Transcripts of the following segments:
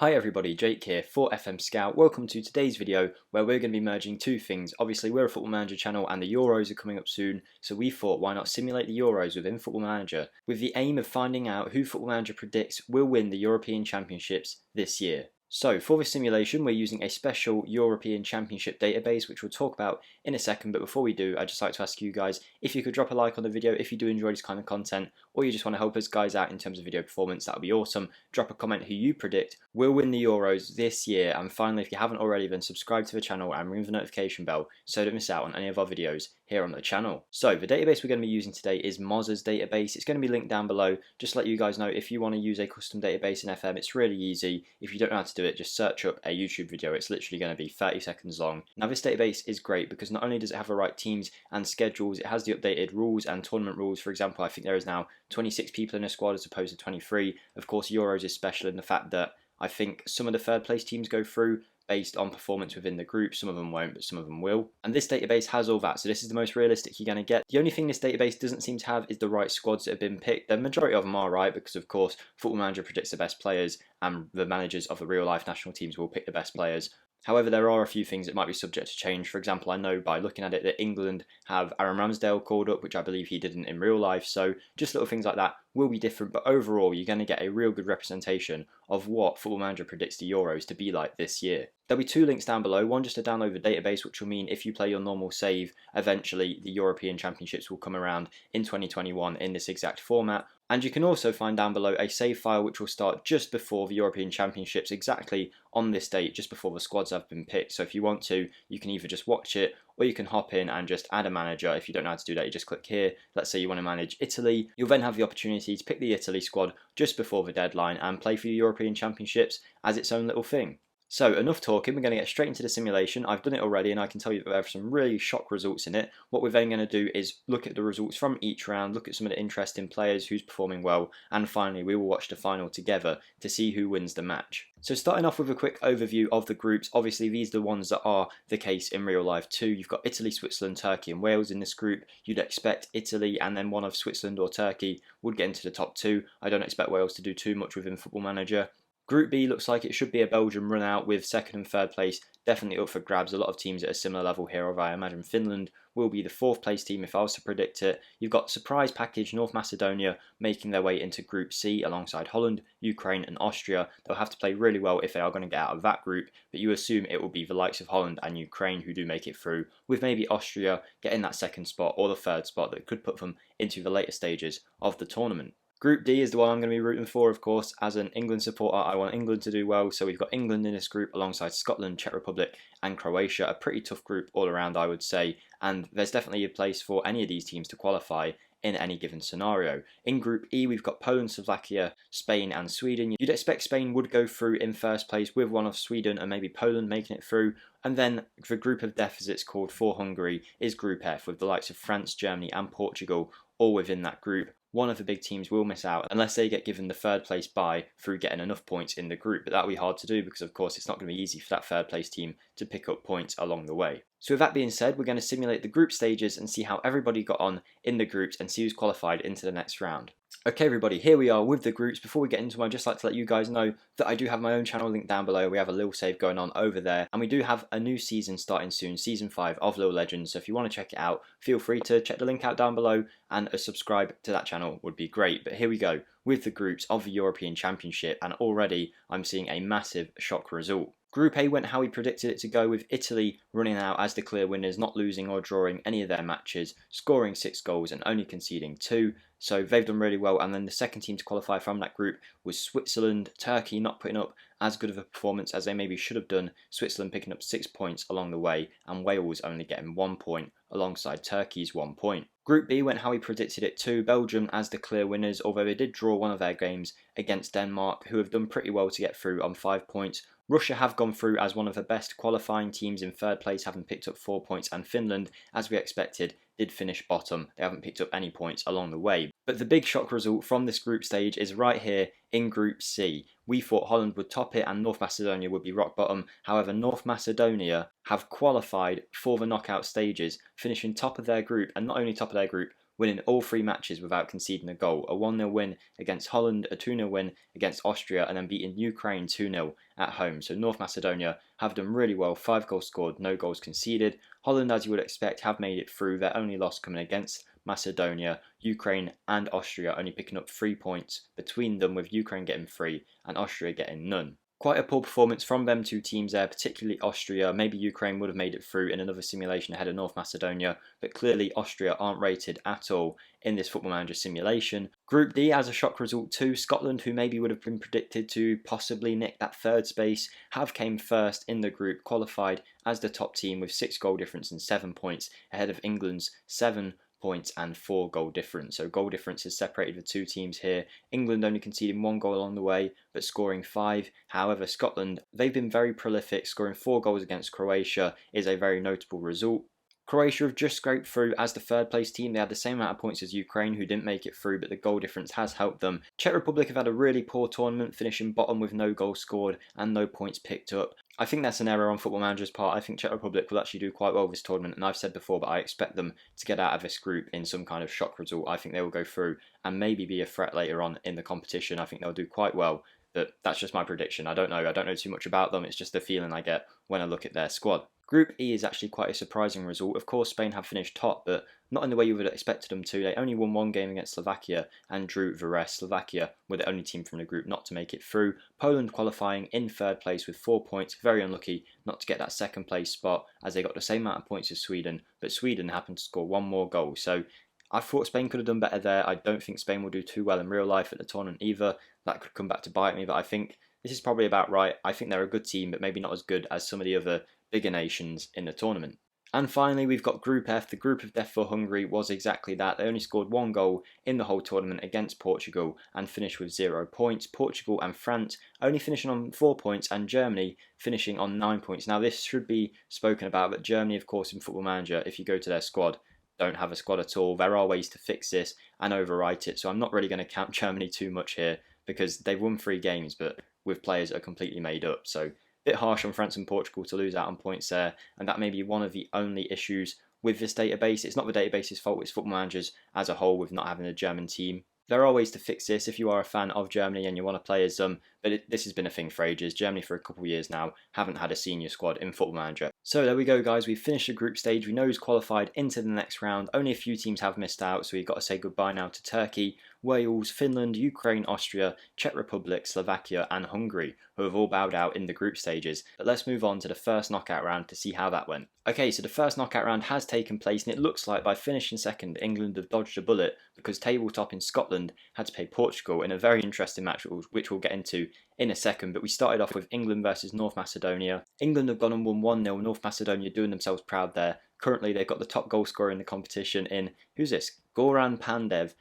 Hi everybody, Jake here for FMSCOUT. Welcome to today's video where we're going to be merging two things. Obviously we're a Football Manager channel and the Euros are coming up soon, so we thought why not simulate the Euros within Football Manager with the aim of finding out who Football Manager predicts will win the European Championships this year. So for this simulation we're using a special European Championship database which we'll talk about in a second, but before we do I'd just like to ask you guys if you could drop a like on the video if you do enjoy this kind of content, or you just want to help us guys out in terms of video performance. That would be awesome. Drop a comment who you predict will win the Euros this year, and finally if you haven't already then subscribe to the channel and ring the notification bell so don't miss out on any of our videos here on the channel. So the database we're going to be using today is Mozza's database. It's going to be linked down below. Just to let you guys know, if you want to use a custom database in FM, it's really easy. If you don't know how to do it, just search up a YouTube video. It's literally going to be 30 seconds long. Now this database is great because not only does it have the right teams and schedules, it has the updated rules and tournament rules. For example, I think there is now 26 people in a squad as opposed to 23. Of course, Euros is special in the fact that I think some of the third place teams go through based on performance within the group. Some of them won't, but some of them will. And this database has all that, so this is the most realistic you're going to get. The only thing this database doesn't seem to have is the right squads that have been picked. The majority of them are right because, of course, Football Manager predicts the best players and the managers of the real-life national teams will pick the best players. However, there are a few things that might be subject to change. For example, I know by looking at it that England have Aaron Ramsdale called up, which I believe he didn't in real life. So just little things like that will be different. But overall, you're going to get a real good representation of what Football Manager predicts the Euros to be like this year. There'll be two links down below. One just to download the database, which will mean if you play your normal save, eventually the European Championships will come around in 2021 in this exact format. And you can also find down below a save file which will start just before the European Championships, exactly on this date, just before the squads have been picked. So if you want to, you can either just watch it or you can hop in and just add a manager. If you don't know how to do that, you just click here. Let's say you want to manage Italy. You'll then have the opportunity to pick the Italy squad just before the deadline and play for the European Championships as its own little thing. So enough talking, we're going to get straight into the simulation. I've done it already and I can tell you that there are some really shock results in it. What we're then going to do is look at the results from each round, look at some of the interesting players, who's performing well, and finally we will watch the final together to see who wins the match. So starting off with a quick overview of the groups, obviously these are the ones that are the case in real life too. You've got Italy, Switzerland, Turkey and Wales in this group. You'd expect Italy and then one of Switzerland or Turkey would get into the top two. I don't expect Wales to do too much within Football Manager. Group B looks like it should be a Belgium run out with second and third place definitely up for grabs. A lot of teams at a similar level here, although I imagine Finland will be the fourth place team if I was to predict it. You've got surprise package North Macedonia making their way into Group C alongside Holland, Ukraine and Austria. They'll have to play really well if they are going to get out of that group, but you assume it will be the likes of Holland and Ukraine who do make it through, with maybe Austria getting that second spot or the third spot that could put them into the later stages of the tournament. Group D is the one I'm going to be rooting for, of course. As an England supporter, I want England to do well. So we've got England in this group alongside Scotland, Czech Republic and Croatia. A pretty tough group all around, I would say. And there's definitely a place for any of these teams to qualify in any given scenario. In Group E, we've got Poland, Slovakia, Spain and Sweden. You'd expect Spain would go through in first place with one of Sweden and maybe Poland making it through. And then the group of death, as it's called for Hungary, is Group F with the likes of France, Germany and Portugal all within that group. One of the big teams will miss out unless they get given the third place bye through getting enough points in the group, but that'll be hard to do because of course it's not going to be easy for that third place team to pick up points along the way. So with that being said, we're going to simulate the group stages and see how everybody got on in the groups and see who's qualified into the next round. Okay everybody, here we are with the groups. Before we get into them, I'd just like to let you guys know that I do have my own channel linked down below. We have a little save going on over there and we do have a new season starting soon, season 5 of Little Legends. So if you want to check it out, feel free to check the link out down below and subscribe to that channel would be great. But here we go with the groups of the European Championship and already I'm seeing a massive shock result. Group A went how we predicted it to go, with Italy running out as the clear winners, not losing or drawing any of their matches, scoring 6 goals and only conceding 2. So they've done really well. And then the second team to qualify from that group was Switzerland. Turkey not putting up as good of a performance as they maybe should have done. Switzerland picking up 6 points along the way and Wales only getting 1 point alongside Turkey's 1 point. Group B went how we predicted it too. Belgium as the clear winners, although they did draw one of their games against Denmark, who have done pretty well to get through on 5 points. Russia have gone through as one of the best qualifying teams in third place, having picked up 4 points, and Finland, as we expected, did finish bottom. They haven't picked up any points along the way. But the big shock result from this group stage is right here in Group C. We thought Holland would top it and North Macedonia would be rock bottom. However, North Macedonia have qualified for the knockout stages, finishing top of their group, and not only top of their group, winning all 3 matches without conceding a goal. A 1-0 win against Holland, a 2-0 win against Austria, and then beating Ukraine 2-0 at home. So North Macedonia have done really well, 5 goals scored, no goals conceded. Holland, as you would expect, have made it through. Their only loss coming against Macedonia. Ukraine and Austria only picking up 3 points between them, with Ukraine getting 3 and Austria getting none. Quite a poor performance from them 2 teams there, particularly Austria. Maybe Ukraine would have made it through in another simulation ahead of North Macedonia, but clearly Austria aren't rated at all in this Football Manager simulation. Group D has a shock result too. Scotland, who maybe would have been predicted to possibly nick that 3rd space, have came first in the group, qualified as the top team with 6 goal difference and 7 points ahead of England's 7 points and 4 goal difference. So goal difference is separated the 2 teams here. England only conceding 1 goal along the way, but scoring 5. However, Scotland, they've been very prolific. Scoring 4 goals against Croatia is a very notable result. Croatia have just scraped through as the 3rd place team. They had the same amount of points as Ukraine, who didn't make it through, but the goal difference has helped them. Czech Republic have had a really poor tournament, finishing bottom with no goals scored and no points picked up. I think that's an error on Football Manager's part. I think Czech Republic will actually do quite well this tournament, and I've said before, but I expect them to get out of this group in some kind of shock result. I think they will go through and maybe be a threat later on in the competition. I think they'll do quite well, but that's just my prediction. I don't know too much about them. It's just the feeling I get when I look at their squad. Group E is actually quite a surprising result. Of course, Spain have finished top, but not in the way you would have expected them to. They only won 1 game against Slovakia and drew the rest. Slovakia were the only team from the group not to make it through. Poland qualifying in 3rd place with 4 points. Very unlucky not to get that 2nd place spot, as they got the same amount of points as Sweden, but Sweden happened to score 1 more goal. So I thought Spain could have done better there. I don't think Spain will do too well in real life at the tournament either. That could come back to bite me, but I think this is probably about right. I think they're a good team, but maybe not as good as some of the other bigger nations in the tournament. And finally, we've got Group F. The group of death for Hungary was exactly that. They only scored 1 goal in the whole tournament against Portugal and finished with 0 points. Portugal and France only finishing on 4 points, and Germany finishing on 9 points. Now, this should be spoken about, but Germany, of course, in Football Manager, if you go to their squad, don't have a squad at all. There are ways to fix this and overwrite it, so I'm not really going to count Germany too much here, because they've won 3 games, but with players that are completely made up. So bit harsh on France and Portugal to lose out on points there, and that may be one of the only issues with this database. It's not the database's fault, it's Football Managers as a whole with not having a German team. There are ways to fix this if you are a fan of Germany and you want to play as them, but this has been a thing for ages. Germany for a couple of years now haven't had a senior squad in Football Manager. So there we go, guys. We've finished the group stage. We know who's qualified into the next round. Only a few teams have missed out, so we've got to say goodbye now to Turkey, Wales, Finland, Ukraine, Austria, Czech Republic, Slovakia and Hungary, who have all bowed out in the group stages. But let's move on to the first knockout round to see how that went. Okay, so the first knockout round has taken place, and it looks like by finishing second, England have dodged a bullet, because tabletop in Scotland had to play Portugal in a very interesting match, which we'll get into in a second. But we started off with England versus North Macedonia. England have gone and won 1-0, North Macedonia doing themselves proud there. Currently, they've got the top goal scorer in the competition in, who's this? Goran Pandev.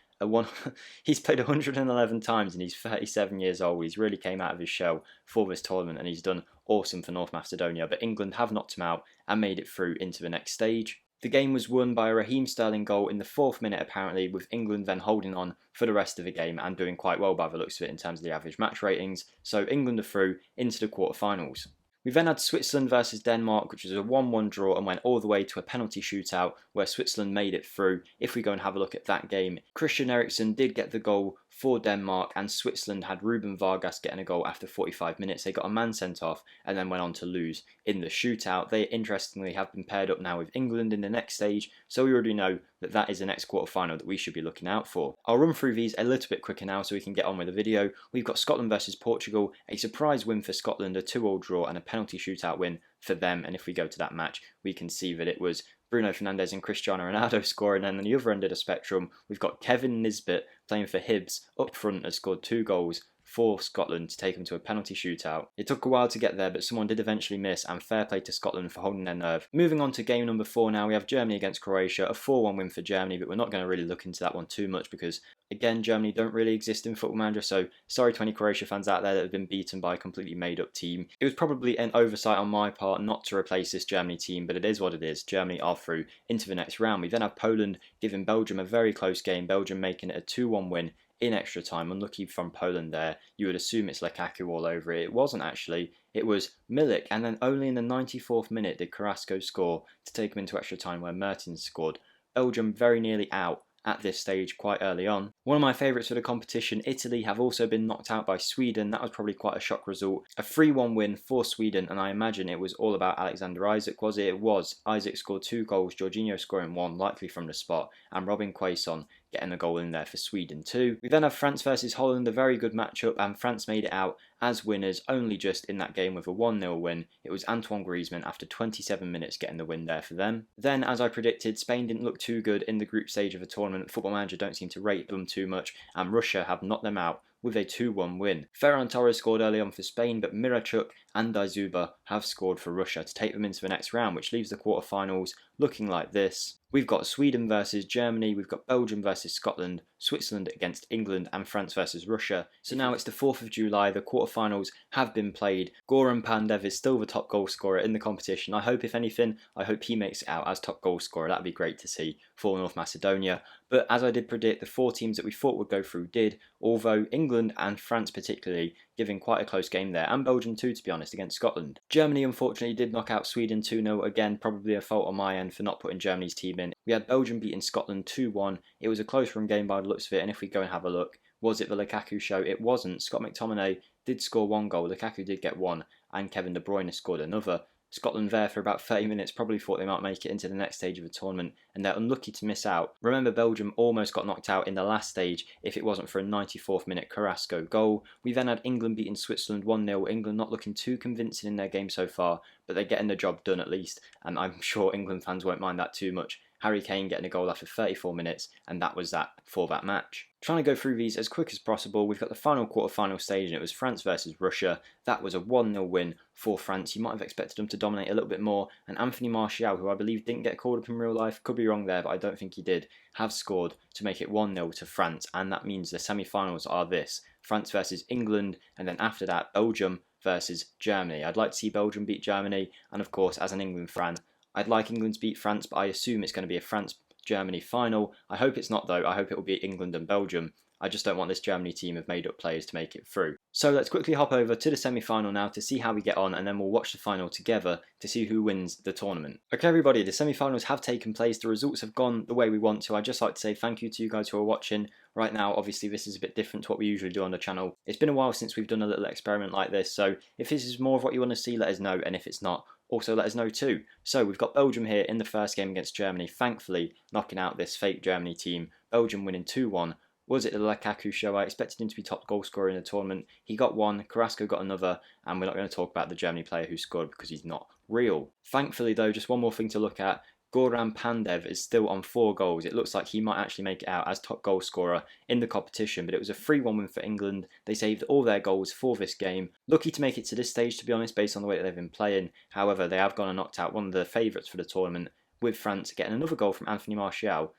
He's played 111 times and he's 37 years old. He's really came out of his shell for this tournament and he's done awesome for North Macedonia. But England have knocked him out and made it through into the next stage. The game was won by a Raheem Sterling goal in the 4th minute apparently, with England then holding on for the rest of the game and doing quite well by the looks of it in terms of the average match ratings. So England are through into the quarterfinals. We then had Switzerland versus Denmark, which was a 1-1 draw and went all the way to a penalty shootout where Switzerland made it through. If we go and have a look at that game, Christian Eriksen did get the goal for Denmark and Switzerland had Ruben Vargas getting a goal after 45 minutes. They got a man sent off and then went on to lose in the shootout. They interestingly have been paired up now with England in the next stage, so we already know that that is the next quarterfinal that we should be looking out for. I'll run through these a little bit quicker now so we can get on with the video. We've got Scotland versus Portugal, a surprise win for Scotland, a 2-2 draw and a penalty shootout win for them. And if we go to that match, we can see that it was Bruno Fernandes and Cristiano Ronaldo scoring, and on the other end of the spectrum, we've got Kevin Nisbet playing for Hibs up front, has scored 2 goals for Scotland to take them to a penalty shootout. It took a while to get there, but someone did eventually miss, and fair play to Scotland for holding their nerve. Moving on to game number 4 now, we have Germany against Croatia, a 4-1 win for Germany, but we're not going to really look into that one too much because, again, Germany don't really exist in Football Manager, so sorry to any Croatia fans out there that have been beaten by a completely made-up team. It was probably an oversight on my part not to replace this Germany team, but it is what it is. Germany are through into the next round. We then have Poland giving Belgium a very close game, Belgium making it a 2-1 win in extra time. Unlucky from Poland there. You would assume it's Lukaku all over it. It wasn't actually. It was Milik, and then only in the 94th minute did Carrasco score to take him into extra time where Mertens scored. Belgium very nearly out at this stage quite early on. One of my favourites for the competition, Italy, have also been knocked out by Sweden. That was probably quite a shock result. A 3-1 win for Sweden, and I imagine it was all about Alexander Isak, was it? It was. Isak scored 2 goals, Jorginho scoring 1, likely from the spot, and Robin Quaison getting a goal in there for Sweden too. We then have France versus Holland, a very good matchup, and France made it out as winners only just in that game with a 1-0 win. It was Antoine Griezmann after 27 minutes getting the win there for them. Then, as I predicted, Spain didn't look too good in the group stage of the tournament. Football Manager don't seem to rate them too much, and Russia have knocked them out with a 2-1 win. Ferran Torres scored early on for Spain, but Mirachuk and Daizuba have scored for Russia to take them into the next round, which leaves the quarterfinals looking like this. We've got Sweden versus Germany, we've got Belgium versus Scotland, Switzerland against England, and France versus Russia. So now it's the 4th of July, the quarterfinals have been played. Goran Pandev is still the top goal scorer in the competition. I hope, if anything, I hope he makes it out as top goal scorer. That'd be great to see for North Macedonia. But as I did predict, the 4 teams that we thought would go through did, although England and France particularly giving quite a close game there, and Belgium too, to be honest, against Scotland. Germany unfortunately did knock out Sweden 2-0, again probably a fault on my end for not putting Germany's team in. We had Belgium beating Scotland 2-1, it was a close run game by the looks of it, and if we go and have a look, was it the Lukaku show? It wasn't. Scott McTominay did score 1 goal, Lukaku did get 1, and Kevin De Bruyne scored another. Scotland there for about 30 minutes probably thought they might make it into the next stage of the tournament, and they're unlucky to miss out. Remember, Belgium almost got knocked out in the last stage if it wasn't for a 94th minute Carrasco goal. We then had England beating Switzerland 1-0, England not looking too convincing in their game so far, but they're getting the job done at least, and I'm sure England fans won't mind that too much. Harry Kane getting a goal after 34 minutes, and that was that for that match. Trying to go through these as quick as possible, we've got the final quarter-final stage, and it was France versus Russia. That was a 1-0 win for France. You might have expected them to dominate a little bit more, and Anthony Martial, who I believe didn't get called up in real life, could be wrong there, but I don't think he did, have scored to make it 1-0 to France, and that means the semi-finals are this: France versus England, and then after that, Belgium versus Germany. I'd like to see Belgium beat Germany, and of course, as an England fan, I'd like England to beat France, but I assume it's going to be a France-Germany final. I hope it's not though, I hope it will be England and Belgium. I just don't want this Germany team of made up players to make it through. So let's quickly hop over to the semi-final now to see how we get on, and then we'll watch the final together to see who wins the tournament. Okay everybody, the semi-finals have taken place, the results have gone the way we want to. I'd just like to say thank you to you guys who are watching. Right now, obviously this is a bit different to what we usually do on the channel. It's been a while since we've done a little experiment like this, so if this is more of what you want to see, let us know, and if it's not, also let us know too. So we've got Belgium here in the first game against Germany, thankfully knocking out this fake Germany team. Belgium winning 2-1. Was it the Lukaku show? I expected him to be top goal scorer in the tournament. He got 1, Carrasco got another, and we're not going to talk about the Germany player who scored because he's not real. Thankfully though, just one more thing to look at. Goran Pandev is still on 4 goals. It looks like he might actually make it out as top goal scorer in the competition, but it was a 3-1 win for England. They saved all their goals for this game. Lucky to make it to this stage, to be honest, based on the way that they've been playing. However, they have gone and knocked out one of the favourites for the tournament, with France getting another goal from Anthony Martial.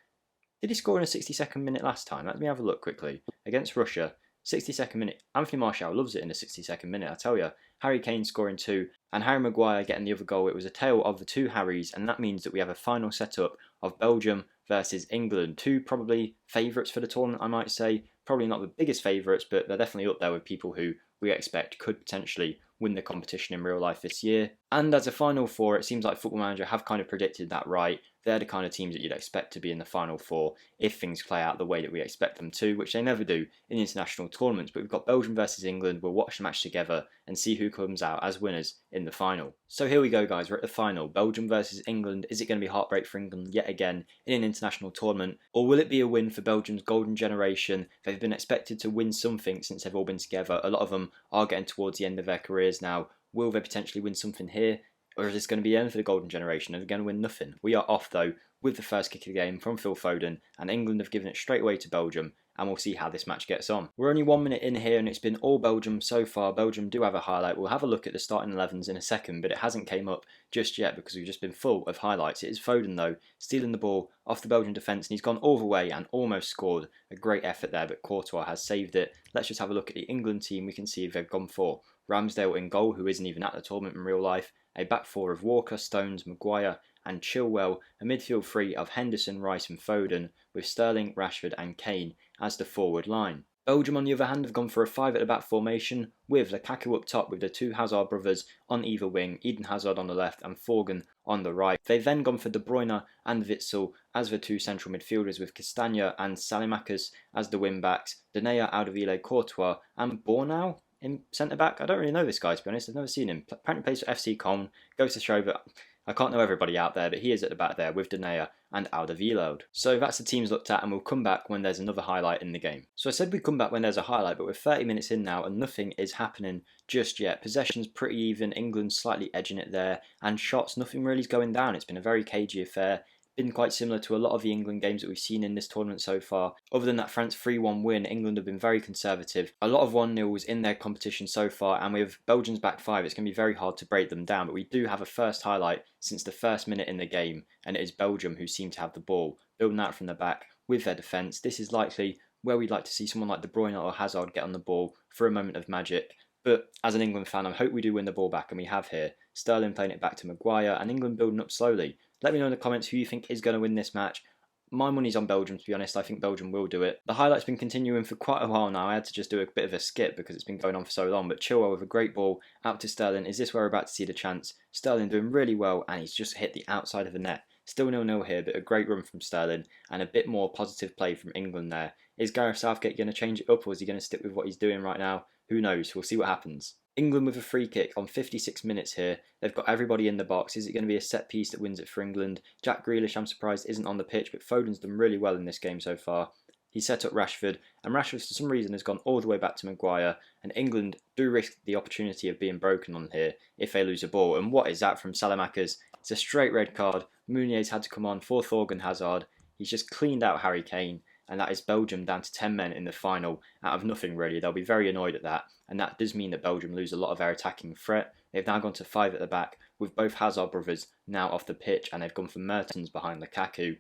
Did he score in a 62nd minute last time? Let me have a look quickly. Against Russia, 62nd minute. Anthony Martial loves it in the 62nd minute, I tell you. Harry Kane scoring 2, and Harry Maguire getting the other goal. It was a tale of the 2 Harrys, and that means that we have a final setup of Belgium versus England. 2 probably favourites for the tournament, I might say. Probably not the biggest favourites, but they're definitely up there with people who we expect could potentially win the competition in real life this year. And as a Final Four, it seems like Football Manager have kind of predicted that right. They're the kind of teams that you'd expect to be in the Final Four if things play out the way that we expect them to, which they never do in international tournaments. But we've got Belgium versus England. We'll watch the match together and see who comes out as winners in the final. So here we go guys, we're at the final. Belgium versus England. Is it going to be heartbreak for England yet again in an international tournament? Or will it be a win for Belgium's golden generation? They've been expected to win something since they've all been together. A lot of them are getting towards the end of their careers now. Will they potentially win something here? Or is this going to be the end for the golden generation? Are they going to win nothing? We are off though with the first kick of the game from Phil Foden, and England have given it straight away to Belgium, and we'll see how this match gets on. We're only 1 minute in here and it's been all Belgium so far. Belgium do have a highlight. We'll have a look at the starting 11s in a second, but it hasn't came up just yet because we've just been full of highlights. It is Foden though, stealing the ball off the Belgian defence, and he's gone all the way and almost scored. A great effort there, but Courtois has saved it. Let's just have a look at the England team. We can see they've gone for Ramsdale in goal, who isn't even at the tournament in real life. A back four of Walker, Stones, Maguire and Chilwell, a midfield three of Henderson, Rice and Foden, with Sterling, Rashford and Kane as the forward line. Belgium, on the other hand, have gone for a 5 at the back formation with Lukaku up top with the two Hazard brothers on either wing, Eden Hazard on the left and Forgan on the right. They've then gone for De Bruyne and Witsel as the two central midfielders with Castagna and Salimakis as the wing backs, Denayer, Alderweireld, Courtois and Bornau in centre back. I don't really know this guy, to be honest. I've never seen him. Apparently plays for FC Köln. Goes to show that I can't know everybody out there, but he is at the back there with Denayer and Alderweireld. So that's the teams looked at, and we'll come back when there's another highlight in the game. So I said we'd come back when there's a highlight, but we're 30 minutes in now and nothing is happening just yet. Possession's pretty even, England slightly edging it there, and shots, nothing really is going down. It's been a very cagey affair. Been quite similar to a lot of the England games that we've seen in this tournament so far. Other than that France 3-1 win, England have been very conservative. A lot of 1-0s in their competition so far, and with Belgium's back 5, it's going to be very hard to break them down. But we do have a first highlight since the first minute in the game, and it is Belgium who seem to have the ball, building out from the back with their defence. This is likely where we'd like to see someone like De Bruyne or Hazard get on the ball for a moment of magic. But as an England fan, I hope we do win the ball back, and we have here. Sterling playing it back to Maguire, and England building up slowly. Let me know in the comments who you think is going to win this match. My money's on Belgium, to be honest. I think Belgium will do it. The highlight's been continuing for quite a while now. I had to just do a bit of a skip because it's been going on for so long. But Chilwell with a great ball out to Sterling. Is this where we're about to see the chance? Sterling doing really well, and he's just hit the outside of the net. Still 0-0 here, but a great run from Sterling and a bit more positive play from England there. Is Gareth Southgate going to change it up, or is he going to stick with what he's doing right now? Who knows? We'll see what happens. England with a free kick on 56 minutes here. They've got everybody in the box. Is it going to be a set piece that wins it for England? Jack Grealish, I'm surprised, isn't on the pitch, but Foden's done really well in this game so far. He set up Rashford, and Rashford for some reason has gone all the way back to Maguire, and England do risk the opportunity of being broken on here if they lose a ball. And what is that from Salimakis? It's a straight red card. Meunier's had to come on for Thorgan Hazard. He's just cleaned out Harry Kane, and that is Belgium down to 10 men in the final out of nothing really. They'll be very annoyed at that, and that does mean that Belgium lose a lot of their attacking threat. They've now gone to 5 at the back with both Hazard brothers now off the pitch, and they've gone for Mertens behind Lukaku.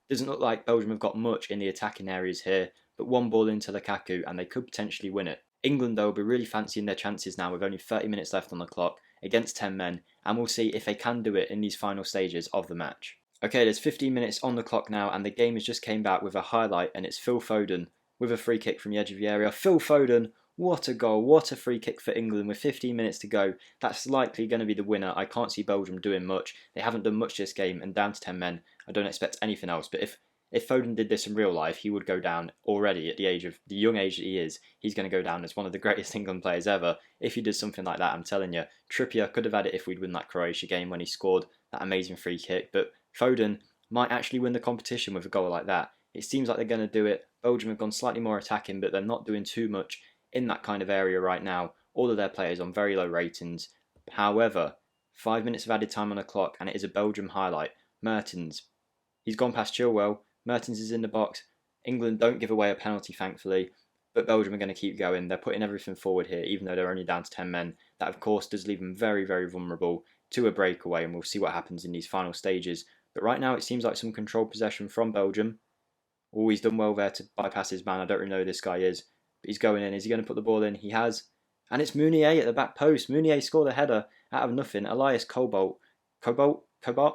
Doesn't look like Belgium have got much in the attacking areas here, but one ball into Lukaku and they could potentially win it. England though will be really fancying their chances now with only 30 minutes left on the clock against 10 men, and we'll see if they can do it in these final stages of the match. Okay, there's 15 minutes on the clock now, and the game has just came back with a highlight, and it's Phil Foden with a free kick from the edge of the area. Phil Foden, what a goal, what a free kick for England with 15 minutes to go. That's likely going to be the winner. I can't see Belgium doing much. They haven't done much this game, and down to 10 men, I don't expect anything else. But if Foden did this in real life, he would go down already at the young age that he is. He's going to go down as one of the greatest England players ever. If he does something like that, I'm telling you. Trippier could have had it if we'd won that Croatia game when he scored that amazing free kick, but Foden might actually win the competition with a goal like that. It seems like they're going to do it. Belgium have gone slightly more attacking, but they're not doing too much in that kind of area right now. All of their players on very low ratings. However, 5 minutes of added time on the clock, and it is a Belgium highlight. Mertens, he's gone past Chilwell. Mertens is in the box. England don't give away a penalty, thankfully, but Belgium are going to keep going. They're putting everything forward here, even though they're only down to 10 men. That, of course, does leave them very, very vulnerable to a breakaway, and we'll see what happens in these final stages. But right now, it seems like some controlled possession from Belgium. Oh, he's done well there to bypass his man. I don't really know who this guy is, but he's going in. Is he going to put the ball in? He has. And it's Meunier at the back post. Meunier scored a header out of nothing. Elias Cobalt. Cobalt?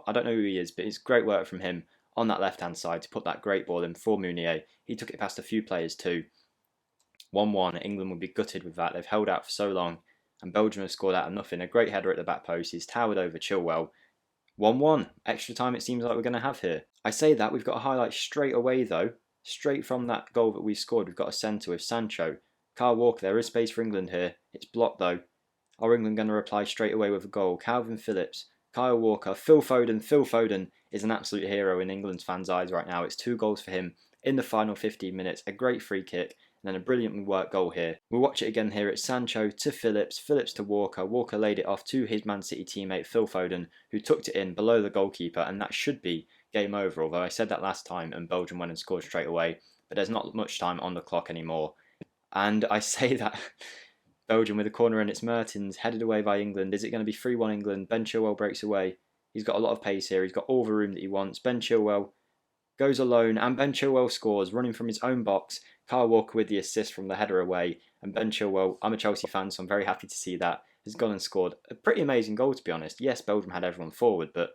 I don't know who he is, but it's great work from him on that left-hand side to put that great ball in for Meunier. He took it past a few players too. 1-1. England would be gutted with that. They've held out for so long, and Belgium have scored out of nothing. A great header at the back post. He's towered over Chilwell. 1-1. Extra time it seems like we're going to have here. I say that, we've got a highlight straight away though. Straight from that goal that we scored, we've got a centre with Sancho. Kyle Walker, there is space for England here. It's blocked though. Are England going to reply straight away with a goal? Calvin Phillips, Kyle Walker, Phil Foden. Phil Foden is an absolute hero in England's fans' eyes right now. It's 2 goals for him in the final 15 minutes. A great free kick. And then a brilliantly worked goal here. We'll watch it again here. It's Sancho to Phillips, Phillips to Walker. Walker laid it off to his Man City teammate Phil Foden, who tucked it in below the goalkeeper, and that should be game over, although I said that last time and Belgium went and scored straight away, but there's not much time on the clock anymore. And I say that Belgium with a corner, and it's Mertens headed away by England. Is it going to be 3-1 England? Ben Chilwell breaks away. He's got a lot of pace here. He's got all the room that he wants. Ben Chilwell goes alone, and Ben Chilwell scores, running from his own box. Kyle Walker with the assist from the header away, and Ben Chilwell, I'm a Chelsea fan, so I'm very happy to see that, has gone and scored a pretty amazing goal, to be honest. Yes, Belgium had everyone forward, but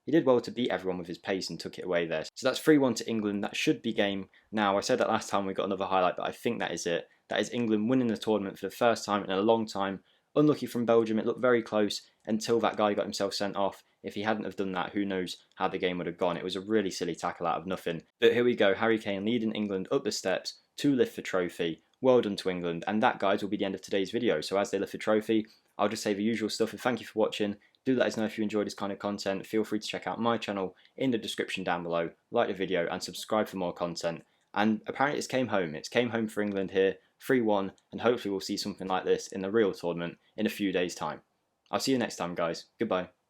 He did well to beat everyone with his pace and took it away there. So that's 3-1 to England. That should be game. Now, I said that last time we got another highlight, but I think that is it. That is England winning the tournament for the first time in a long time. Unlucky from Belgium, it looked very close until that guy got himself sent off. If he hadn't have done that, who knows how the game would have gone. It was a really silly tackle out of nothing. But here we go, Harry Kane leading England up the steps to lift the trophy. Well done to England. And that, guys, will be the end of today's video. So as they lift the trophy, I'll just say the usual stuff and thank you for watching. Do let us know if you enjoyed this kind of content. Feel free to check out my channel in the description down below. Like the video and subscribe for more content. And apparently it's came home. It's came home for England here, 3-1, and hopefully we'll see something like this in the real tournament in a few days' time. I'll see you next time, guys. Goodbye.